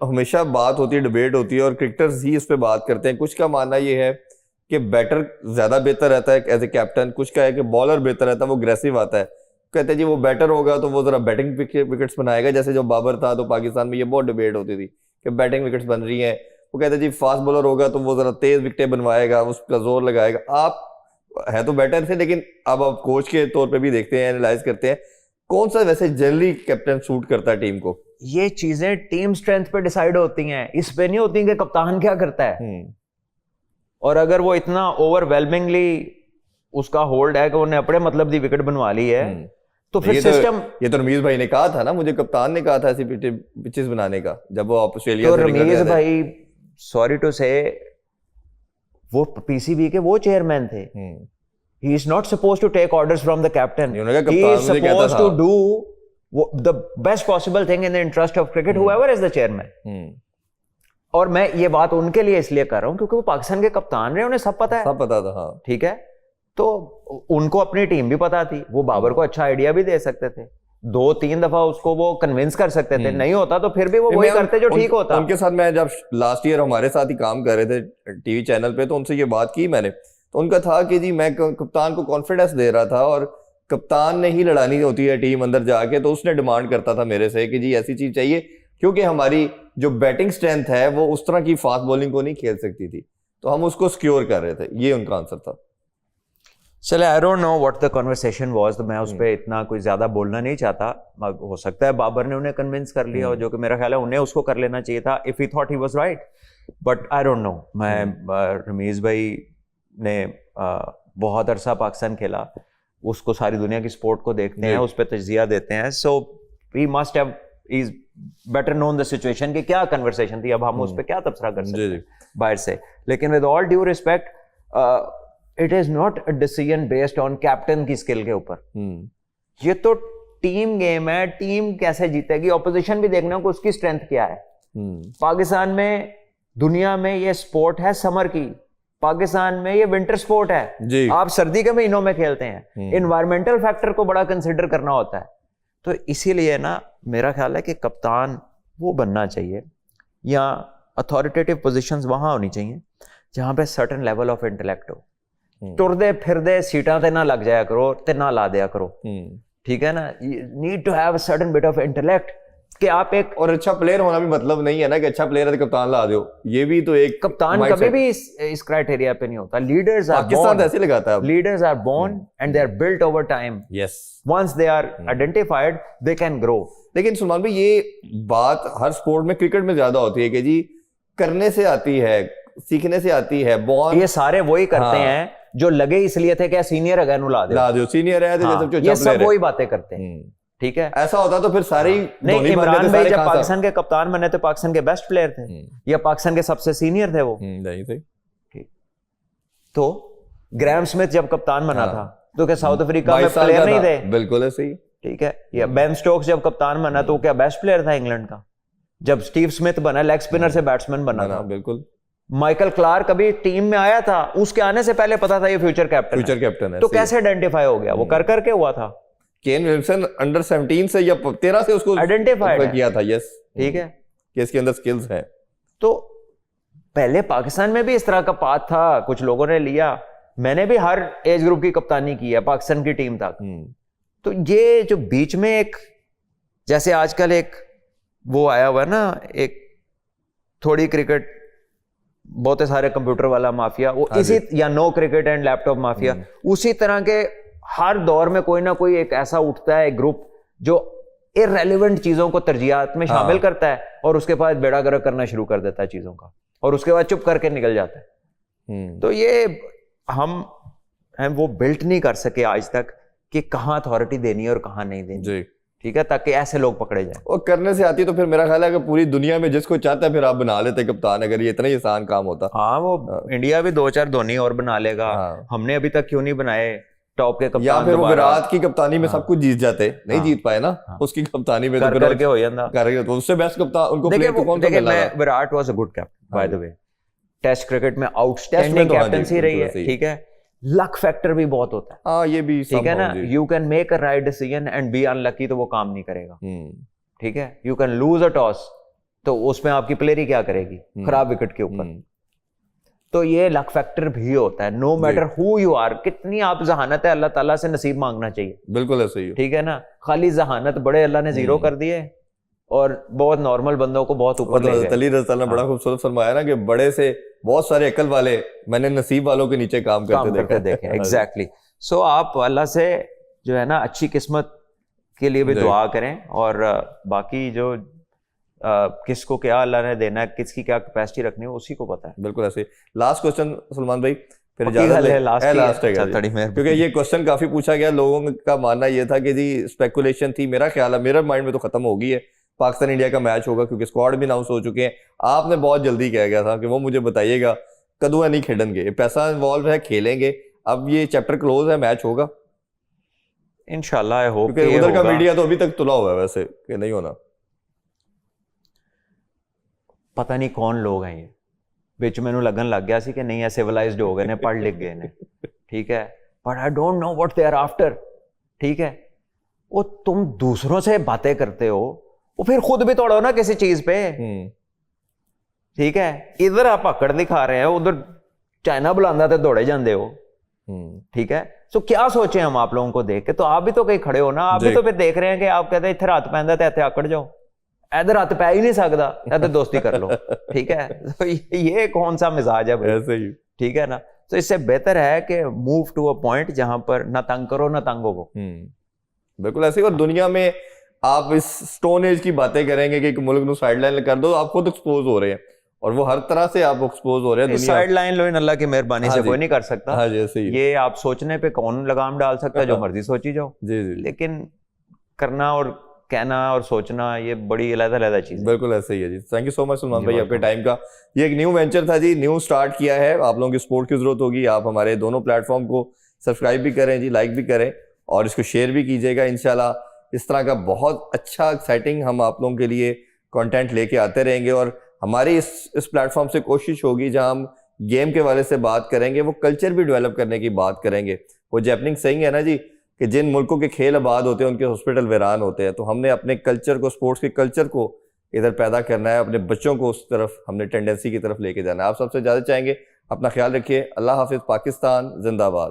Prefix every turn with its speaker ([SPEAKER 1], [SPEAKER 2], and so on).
[SPEAKER 1] हमेशा बात होती है, डिबेट होती है और क्रिकेटर्स ही इस पे बात करते हैं। कुछ का मानना ये है कि बैटर ज्यादा बेहतर रहता है एज ए कैप्टन, कुछ का है कि बॉलर बेहतर रहता है, वो अग्रेसिव आता है। कहते हैं जी वो बैटर होगा तो वो जरा बैटिंग विकेट्स बनाएगा, जैसे जो बाबर था तो पाकिस्तान में ये बहुत डिबेट होती थी कि बैटिंग विकेट्स बन रही हैं। वो कहते हैं जी फास्ट बॉलर होगा तो वो जरा तेज विकेटें बनवाएगा, उस पर जोर लगाएगा। आप है तो बैटर थे, लेकिन अब आप कोच के तौर पे भी देखते हैं, एनालाइज करते हैं, कौन सा वैसे जनरली कैप्टन सूट करता है टीम को?
[SPEAKER 2] ये चीजें टीम स्ट्रेंथ पे डिसाइड होती हैं, इस पे नहीं होती कि कप्तान क्या करता है। और अगर वो इतना ओवरवेलमिंगली उसका होल्ड है कि उन्हें अपने मतलब दी विकेट बनवा ली है, तो फिर सिस्टम
[SPEAKER 1] ये तो रमीज भाई ने कहा था ना, मुझे कप्तान ने कहा था ऐसी पिचेस बनाने का जब वो ऑस्ट्रेलिया
[SPEAKER 2] तो
[SPEAKER 1] से
[SPEAKER 2] रमीज भाई सॉरी टू से वो पीसीबी के वो चेयरमैन थे। He is not supposed to take orders from the captain, he is supposed to do the best possible thing in the interest of cricket whoever is the chairman. और मैं ये बात उनके लिए इसलिए कर रहा हूं क्योंकि वो पाकिस्तान के कप्तान रहे, उन्हें सब पता है,
[SPEAKER 1] सब पता था। हाँ
[SPEAKER 2] ठीक है, तो उनको अपनी टीम भी पता थी, वो बाबर को अच्छा आइडिया भी दे सकते थे, 2-3 दफा उसको वो कन्विंस कर सकते थे। नहीं होता तो फिर भी वो वही करते जो ठीक होता।
[SPEAKER 1] उनके साथ मैं जब लास्ट ईयर हमारे साथ ही काम कर रहे थे टीवी चैनल पे, तो उनसे ये बात की मैंने, तो उनका था कि जी मैं कप्तान को कॉन्फिडेंस दे रहा था और कप्तान ने ही लड़ानी होती है टीम अंदर जाके, तो उसने डिमांड करता था मेरे से कि जी ऐसी चीज चाहिए, क्योंकि हमारी जो बैटिंग स्ट्रेंथ है वो उस तरह की फास्ट बॉलिंग को नहीं खेल सकती थी, तो हम उसको सिक्योर कर रहे थे। ये उनका आंसर था।
[SPEAKER 2] चले, आई don't know what the conversation was, तो मैं उस पर इतना कोई ज्यादा बोलना नहीं चाहता। हो सकता है बाबर ने उन्हें कन्विंस कर लिया, जो कि मेरा ख्याल है उन्हें उसको कर लेना चाहिए था if he thought he was right, but I don't no. मैं रमीज भाई ने बहुत अरसा पाकिस्तान खेला, उसको सारी दुनिया की स्पोर्ट को देखते हैं, उस पर तज्जिया देते हैं, so he must have is better known the situation कि क्या कन्वर्सेशन थी। अब हम उस पर क्या तबसरा कर सकते हैं बाहर से, लेकिन with all due respect it is not a decision based on captain की स्किल के ऊपर। ये तो टीम गेम है, टीम कैसे जीतेगी, ऑपोजिशन भी देखना कि उसकी स्ट्रेंथ क्या है। पाकिस्तान में, दुनिया में ये स्पोर्ट है समर की, पाकिस्तान में ये विंटर स्पोर्ट है, आप सर्दी के महीनों में खेलते हैं, इन्वायरमेंटल फैक्टर को बड़ा कंसिडर करना होता है। तो इसीलिए ना मेरा ख्याल है कि कप्तान वो बनना चाहिए, या अथॉरिटेटिव पोजीशंस वहां होनी चाहिए जहां पे सर्टेन लेवल ऑफ इंटेलेक्ट हो। टुरदे फिरदे सीटा ते ना लग जाया करो, ते ना ला दिया करो, ठीक है ना। Need to have a certain bit of intellect कि आप एक, और
[SPEAKER 1] अच्छा प्लेयर होना भी मतलब नहीं है ना कि अच्छा प्लेयर है तो कप्तान ला दो, ये भी तो एक
[SPEAKER 2] कप्तान कभी भी इस क्राइटेरिया पे नहीं होता। लीडर्स आर बोर्न,
[SPEAKER 1] ऐसे लगाता है,
[SPEAKER 2] leaders are born and they are built over time.
[SPEAKER 1] Yes,
[SPEAKER 2] once they are identified they can grow.
[SPEAKER 1] लेकिन सलमान भाई ये बात हर स्पोर्ट में, क्रिकेट में ज्यादा होती है कि जी करने से आती है, सीखने से आती है, बॉल
[SPEAKER 2] ये सारे वही करते हैं जो लगे इसलिए थे कि सीनियर है ला दो सीनियर है, ये सब वही बातें करते हैं, ठीक है।
[SPEAKER 1] ऐसा होता तो फिर सारी
[SPEAKER 2] नहीं, इमरान भाई जब पाकिस्तान के कप्तान बने तो पाकिस्तान के बेस्ट प्लेयर थे, या पाकिस्तान के सबसे सीनियर थे वो,
[SPEAKER 1] नहीं थे।
[SPEAKER 2] तो ग्राहम स्मिथ जब कप्तान बना था तो क्या साउथ अफ्रीका में प्लेयर नहीं थे?
[SPEAKER 1] बिल्कुल ऐसे ही,
[SPEAKER 2] ठीक है। या बेन स्टोक्स जब कप्तान बना तो क्या बेस्ट प्लेयर था इंग्लैंड का? जब स्टीव स्मिथ बना, लेग स्पिनर से बैट्समैन बना था।
[SPEAKER 1] बिल्कुल।
[SPEAKER 2] माइकल क्लार्क कभी टीम में आया था, उसके आने से पहले पता था ये फ्यूचर कैप्टन है, तो कैसे आइडेंटिफाई हो गया? वो कर करके हुआ था।
[SPEAKER 1] केन विलियमसन अंडर 17 से या 13 से उसको
[SPEAKER 2] आइडेंटिफाई
[SPEAKER 1] किया था। यस,
[SPEAKER 2] ठीक है,
[SPEAKER 1] कि इसके अंदर स्किल्स हैं।
[SPEAKER 2] तो पहले पाकिस्तान में भी इस तरह का पाथ था, कुछ लोगों ने लिया। मैंने भी हर एज ग्रुप की कप्तानी की है पाकिस्तान की टीम तक। तो ये जो बीच में एक, जैसे आजकल एक वो आया हुआ है ना, एक थोड़ी क्रिकेट, बहुत सारे कंप्यूटर वाला माफिया, वो इसी, या know cricket and laptop mafia, उसी तरह के हर दौर में कोई ना कोई एक ऐसा उठता है ग्रुप जो इररेलेवेंट चीजों को तरजीहात में शामिल करता है और उसके बाद बेड़ा गर्क करना शुरू कर देता है चीजों का, और उसके बाद चुप करके निकल जाता है। तो ये हम वो बिल्ट नहीं कर सके आज तक कि कहां अथॉरिटी देनी है और कहां नहीं देनी, ठीक है, ताकि ऐसे लोग पकड़े जाएं।
[SPEAKER 1] और करने से आती तो फिर मेरा ख्याल है कि पूरी दुनिया में जिसको चाहता है फिर आप बना लेते कप्तान, अगर ये इतना ही आसान काम होता।
[SPEAKER 2] हाँ, वो इंडिया भी 2-4 धोनी और बना लेगा। हमने अभी तक क्यों नहीं बनाए टॉप के कप्तान?
[SPEAKER 1] या फिर वो विराट की कप्तानी में सब कुछ जीत जाते, नहीं जीत पाए ना उसकी कप्तानी में,
[SPEAKER 2] कर करके हो जाता,
[SPEAKER 1] तो उससे बेस्ट कप्तान उनको प्लेयर को कौन सा मिला?
[SPEAKER 2] Virat was a good captain by the way, test cricket में आउटस्टैंडिंग कैप्टनसी रही है, ठीक है। लक फैक्टर भी बहुत होता है,
[SPEAKER 1] हाँ ये भी
[SPEAKER 2] ठीक है ना। You can make a right decision and be unlucky, तो वो काम नहीं करेगा, ठीक है। You can lose a toss तो उसमें आपकी प्लेयर ही क्या करेगी खराब विकेट के ऊपर। तो ये लक फैक्टर भी होता है, no matter who you are, कितनी आप जहानत है, अल्लाह ताला से नसीब मांगना चाहिए।
[SPEAKER 1] बिल्कुल ऐसे ही,
[SPEAKER 2] ठीक है ना, खाली जहानत बड़े अल्लाह ने जीरो कर दिए और बहुत नॉर्मल बंदों को बहुत ऊपर ले गए।
[SPEAKER 1] अली रज़ा ने बड़ा खूबसूरत फरमाया ना कि बड़े से बहुत सारे अकल वाले मैंने नसीब वालों के नीचे काम करते
[SPEAKER 2] देखे। एग्जैक्टली। सो आप अल्लाह से जो है ना अच्छी किस्मत के लिए भी दुआ करें, और बाकी जो किसको क्या अल्लाह ने देना है, किसकी क्या कैपेसिटी रखनी है, उसी को पता है।
[SPEAKER 1] बिल्कुल ऐसे। लास्ट क्वेश्चन सलमान भाई, फिर
[SPEAKER 2] लास्ट है
[SPEAKER 1] क्योंकि ये क्वेश्चन काफी पूछा गया, लोगों का मानना ये था कि जी स्पेकुलेशन थी, मेरा ख्याल है मेरे माइंड में तो खत्म हो गई है, पाकिस्तान इंडिया का मैच होगा क्योंकि स्क्वाड भी अनाउंस हो चुके हैं। आपने बहुत जल्दी कह गया था कि वो मुझे बताइएगा कदुआ नहीं खेलेंगे, पैसा इन्वॉल्व है, खेलेंगे। अब ये चैप्टर क्लोज है, मैच होगा
[SPEAKER 2] इंशाल्लाह, आई होप।
[SPEAKER 1] क्योंकि उधर का मीडिया तो अभी तक तुला हुआ है वैसे कि नहीं होना।
[SPEAKER 2] पता नहीं कौन लोग हैं ये, बिच मैनू लगन लग गया सी कि नहीं, सिविलाइज्ड हो गए ने, पढ़ लिख गए ने, ठीक है, but I don't know what they are after. ठीक है, वो तुम दूसरों से बातें करते हो, वो फिर खुद भी तोड़ो ना किसी चीज पे। ठीक है, इधर आप अकड़ दिखा रहे हैं, उधर चाइना बुलांदा ते दौड़े जाते हो। ठीक है, सो क्या सोचे हम आप लोगों को देख के, तो आप भी तो कहीं खड़े हो ना, आप भी तो फिर देख रहे हैं कि आप कहते हैं इधर हाथ पैंदा ते इत्थे अकड़ जाओ, इधर हाथ पै ही नहीं सकता, इधर दोस्ती कर लो। ठीक है, तो ये कौन सा मिजाज है भाई?
[SPEAKER 1] ऐसे ही।
[SPEAKER 2] ठीक है ना, तो इससे बेहतर है कि मूव टू अ पॉइंट जहां पर ना तंग करो ना तंग हो।
[SPEAKER 1] बिल्कुल ऐसे ही। और दुनिया में आप इस स्टोन एज की बातें करेंगे कि एक मुल्क को साइडलाइन कर दो, आप खुद एक्सपोज हो रहे हैं, और वो हर तरह से आप एक्सपोज हो रहे हैं।
[SPEAKER 2] साइडलाइन लो इन अल्लाह की मेहरबानी से कोई नहीं कर सकता।
[SPEAKER 1] हाँ जी, ऐसे ही।
[SPEAKER 2] ये आप सोचने पे कौन लगाम डाल सकता है, जो मर्जी सोची जाओ।
[SPEAKER 1] जी जी।
[SPEAKER 2] लेकिन करना और कहना और सोचना ये बड़ी अलग-अलग चीज है।
[SPEAKER 1] बिल्कुल ऐसे ही है जी। Thank you so much Salman भाई आपके टाइम का। ये एक न्यू वेंचर था जी, न्यू स्टार्ट किया है, आप लोगों की सपोर्ट की जरूरत होगी। आप हमारे दोनों प्लेटफॉर्म को सब्सक्राइब भी करें जी, लाइक भी करें, और इसको शेयर भी कीजिएगा। इंशाल्लाह इस तरह का बहुत अच्छा एक्साइटिंग हम आप लोगों के लिए कंटेंट लेके आते रहेंगे। और हमारी इस प्लेटफॉर्म से कोशिश होगी जहां हम गेम के वाले से बात करेंगे, वो कल्चर भी डेवलप करने की बात करेंगे। वो जैपनिंग सही है ना जी, कि जिन मुल्कों के खेल आबाद होते हैं उनके हॉस्पिटल वीरान होते हैं, तो हमने अपने कल्चर को, स्पोर्ट्स के कल्चर को इधर पैदा करना है, अपने बच्चों को उस तरफ हमने टेंडेंसी की तरफ लेके जाना है। आप सबसे ज़्यादा चाहेंगे, अपना ख्याल रखिए। अल्लाह हाफिज़। पाकिस्तान जिंदाबाद।